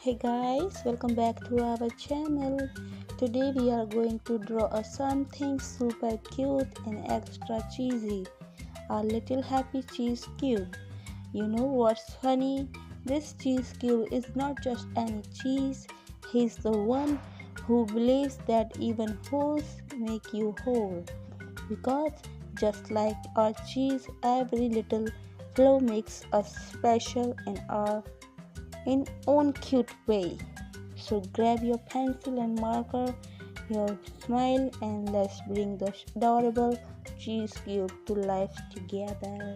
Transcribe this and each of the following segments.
Hey guys, welcome back to our channel. Today we are going to draw something super cute and extra cheesy, a little happy cheese cube. You know what's funny? This cheese cube is not just any cheese. He's the one who believes that even holes make you whole. Because just like our cheese, every little flaw makes us special in own cute way. So grab your pencil and marker, your smile, and let's bring the adorable cheese cube to life together.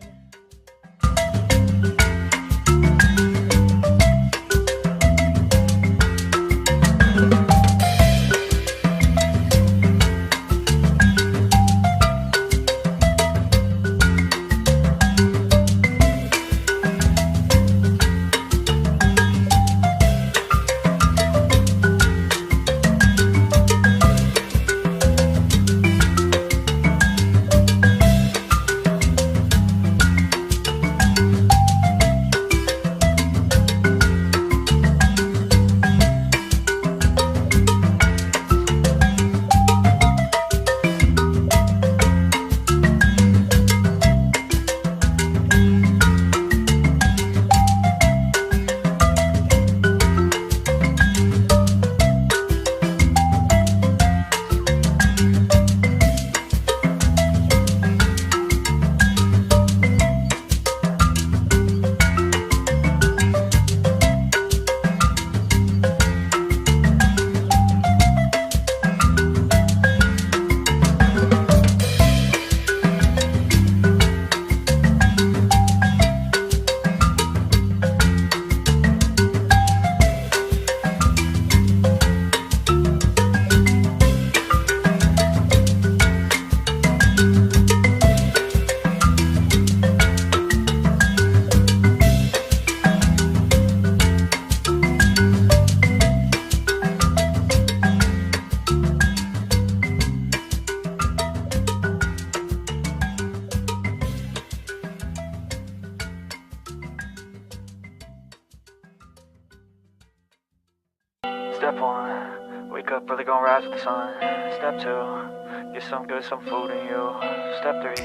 Step 1, wake up early, gonna rise with the sun. Step 2, get some food in you. Step 3,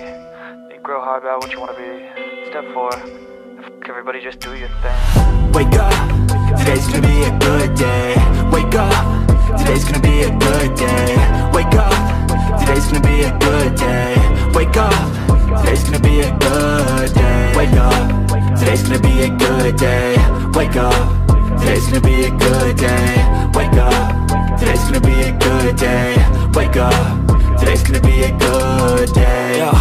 think real hard about what you wanna be. Step 4, everybody just do your thing. Wake up, today's gonna be a good day. Wake up, today's gonna be a good day. Wake up, today's gonna be a good day. Wake up, today's gonna be a good day. Wake up, today's gonna be a good day. Wake up, today's gonna be a good day. Wake up, today's gonna be a good day. Wake up, today's gonna be a good day. Yo,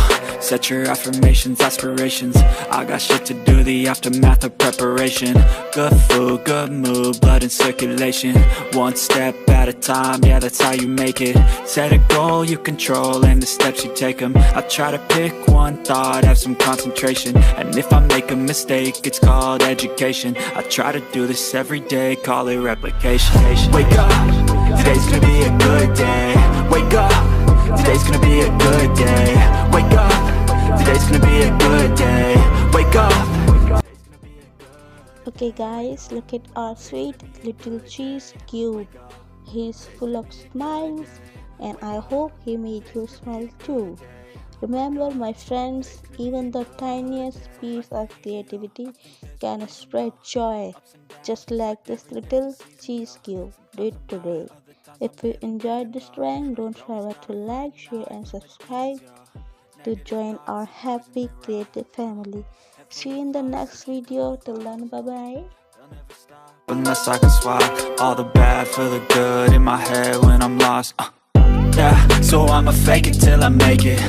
set your affirmations, aspirations. I got shit to do, the aftermath of preparation. Good food, good mood, blood in circulation. One step at a time, yeah, that's how you make it. Set a goal you control and the steps you take them. I try to pick one thought, have some concentration. And if I make a mistake, it's called education. I try to do this every day, call it replication. Wake up, today's gonna be a good day. Wake up, today's gonna be a good day. Wake up, today's gonna be a good day. Wake up. Okay guys, look at our sweet little cheese cube. He's full of smiles and I hope he made you smile too. Remember my friends, even the tiniest piece of creativity can spread joy, just like this little cheese cube did today. If you enjoyed this drawing, don't forget to like, share and subscribe to join our happy creative family. See you in the next video. Till then, bye bye. Unless I can swap all the bad for the good in my head when I'm lost. Yeah, so I'ma fake it till I make it.